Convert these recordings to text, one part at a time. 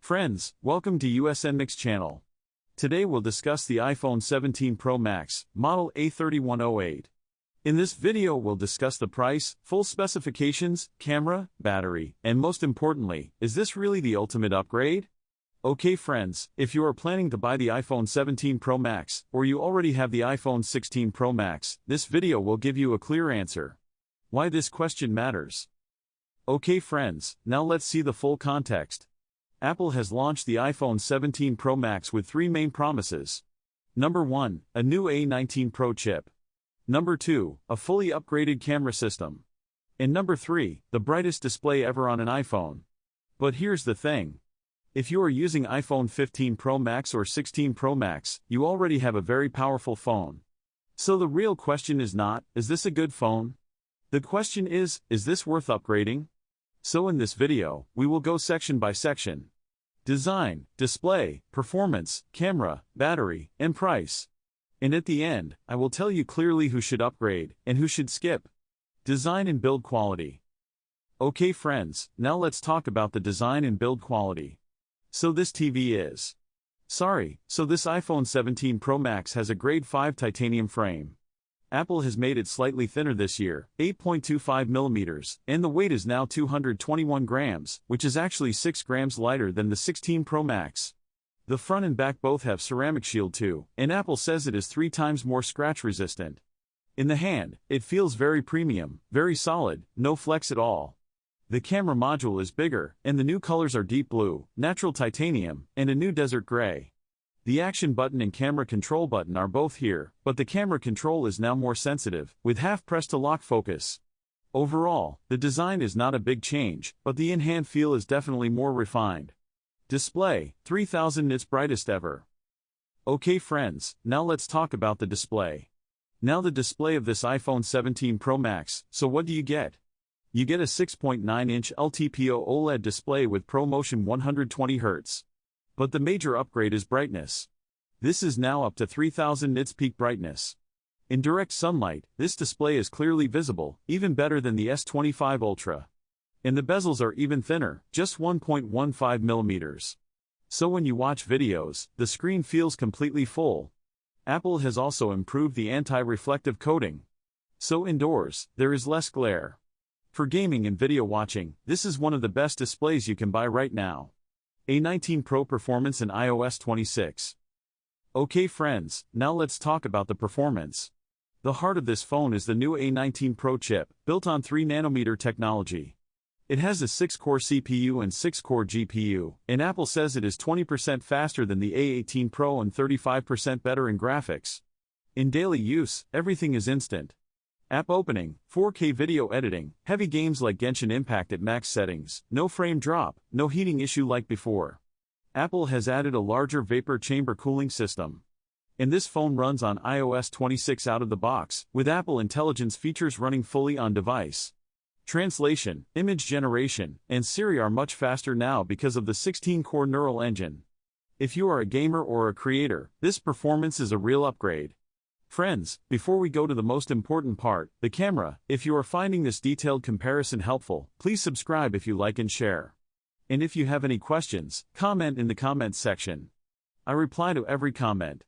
Friends, welcome to USN Mix channel. Today we'll discuss the iPhone 17 Pro Max, model A3108. In this video we'll discuss the price, full specifications, camera, battery, and most importantly, is this really the ultimate upgrade? Okay friends, if you are planning to buy the iPhone 17 Pro Max, or you already have the iPhone 16 Pro Max, this video will give you a clear answer. Why this question matters. Okay friends, now let's see the full context. Apple has launched the iPhone 17 Pro Max with three main promises. Number 1, a new A19 Pro chip. Number 2, a fully upgraded camera system. And number 3, the brightest display ever on an iPhone. But here's the thing. If you are using iPhone 15 Pro Max or 16 Pro Max, you already have a very powerful phone. So the real question is not, is this a good phone? The question is this worth upgrading? So in this video, we will go section by section. Design, display, performance, camera, battery, and price. And at the end, I will tell you clearly who should upgrade, and who should skip. Design and build quality. Okay friends, now let's talk about the design and build quality. So this iPhone 17 Pro Max has a grade 5 titanium frame. Apple has made it slightly thinner this year, 8.25 millimeters, and the weight is now 221 grams, which is actually 6 grams lighter than the 16 Pro Max. The front and back both have ceramic shield too, and Apple says it is 3 times more scratch resistant. In the hand, it feels very premium, very solid, no flex at all. The camera module is bigger, and the new colors are deep blue, natural titanium, and a new desert gray. The action button and camera control button are both here, but the camera control is now more sensitive, with half press to lock focus. Overall, the design is not a big change, but the in-hand feel is definitely more refined. Display, 3000 nits brightest ever. Okay friends, now let's talk about the display. Now the display of this iPhone 17 Pro Max, so what do you get? You get a 6.9-inch LTPO OLED display with ProMotion 120Hz. But the major upgrade is brightness. This is now up to 3000 nits peak brightness. In direct sunlight, this display is clearly visible, even better than the S25 Ultra. And the bezels are even thinner, just 1.15 millimeters. So when you watch videos, the screen feels completely full. Apple has also improved the anti-reflective coating. So indoors, there is less glare. For gaming and video watching, this is one of the best displays you can buy right now. A19 Pro Performance and iOS 26. Okay friends, now let's talk about the performance. The heart of this phone is the new A19 Pro chip, built on 3nm technology. It has a 6-core CPU and 6-core GPU, and Apple says it is 20% faster than the A18 Pro and 35% better in graphics. In daily use, everything is instant. App opening, 4K video editing, heavy games like Genshin Impact at max settings, no frame drop, no heating issue like before. Apple has added a larger vapor chamber cooling system. And this phone runs on iOS 26 out of the box, with Apple Intelligence features running fully on device. Translation, image generation, and Siri are much faster now because of the 16-core neural engine. If you are a gamer or a creator, this performance is a real upgrade. Friends, before we go to the most important part, the camera, if you are finding this detailed comparison helpful, please subscribe if you like and share. And if you have any questions, comment in the comments section. I reply to every comment.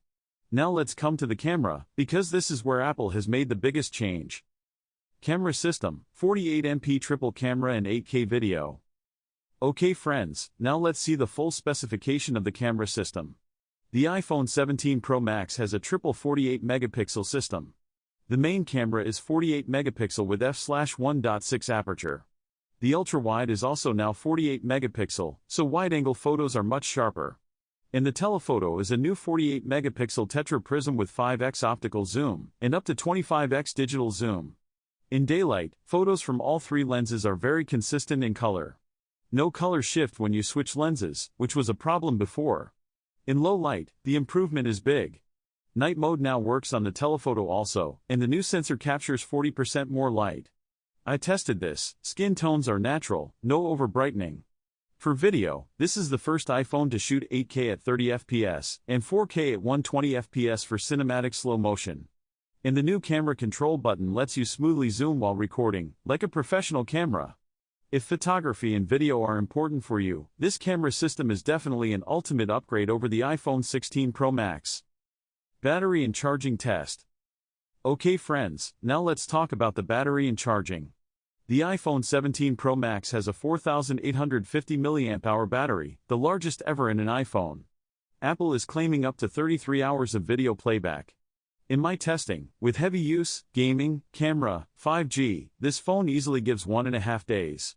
Now let's come to the camera, because this is where Apple has made the biggest change. Camera system, 48MP triple camera and 8K video. Okay friends, now let's see the full specification of the camera system. The iPhone 17 Pro Max has a triple 48-megapixel system. The main camera is 48-megapixel with f/1.6 aperture. The ultra-wide is also now 48-megapixel, so wide-angle photos are much sharper. And the telephoto is a new 48-megapixel tetra prism with 5x optical zoom, and up to 25x digital zoom. In daylight, photos from all three lenses are very consistent in color. No color shift when you switch lenses, which was a problem before. In low light, the improvement is big. Night mode now works on the telephoto also, and the new sensor captures 40% more light. I tested this, skin tones are natural, no over-brightening. For video, this is the first iPhone to shoot 8K at 30 fps, and 4K at 120 fps for cinematic slow motion. And the new camera control button lets you smoothly zoom while recording, like a professional camera. If photography and video are important for you, this camera system is definitely an ultimate upgrade over the iPhone 16 Pro Max. Battery and charging test. Okay friends, now let's talk about the battery and charging. The iPhone 17 Pro Max has a 4850 mAh battery, the largest ever in an iPhone. Apple is claiming up to 33 hours of video playback. In my testing, with heavy use, gaming, camera, 5G, this phone easily gives 1.5 days.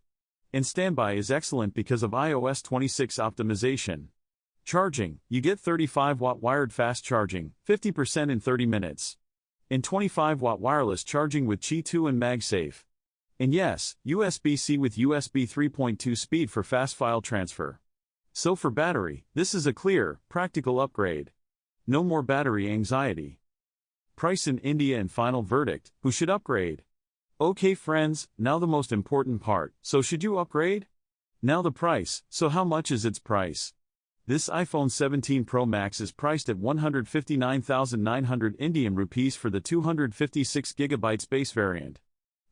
And standby is excellent because of iOS 26 optimization. Charging, you get 35-watt wired fast charging, 50% in 30 minutes. And 25-watt wireless charging with Qi 2 and MagSafe. And yes, USB-C with USB 3.2 speed for fast file transfer. So for battery, this is a clear, practical upgrade. No more battery anxiety. Price in India and final verdict, who should upgrade? Okay friends, now the most important part, so should you upgrade? Now the price, so how much is its price? This iPhone 17 Pro Max is priced at 159,900 Indian rupees for the 256GB space variant.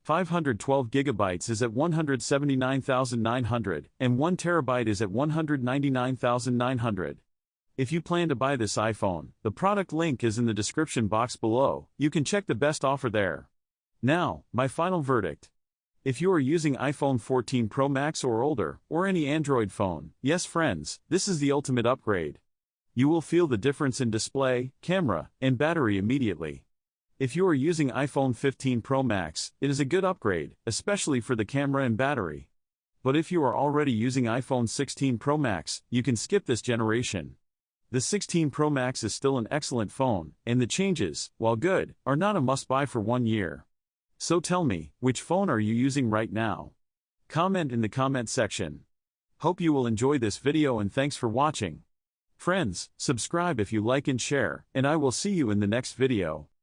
512GB is at 179,900, and 1TB is at 199,900. If you plan to buy this iPhone, the product link is in the description box below, you can check the best offer there. Now, my final verdict. If you are using iPhone 14 Pro Max or older, or any Android phone, yes friends, this is the ultimate upgrade. You will feel the difference in display, camera, and battery immediately. If you are using iPhone 15 Pro Max, it is a good upgrade, especially for the camera and battery. But if you are already using iPhone 16 Pro Max, you can skip this generation. The 16 Pro Max is still an excellent phone, and the changes, while good, are not a must-buy for 1 year. So tell me, which phone are you using right now? Comment in the comment section. Hope you will enjoy this video and thanks for watching. Friends, subscribe if you like and share, and I will see you in the next video.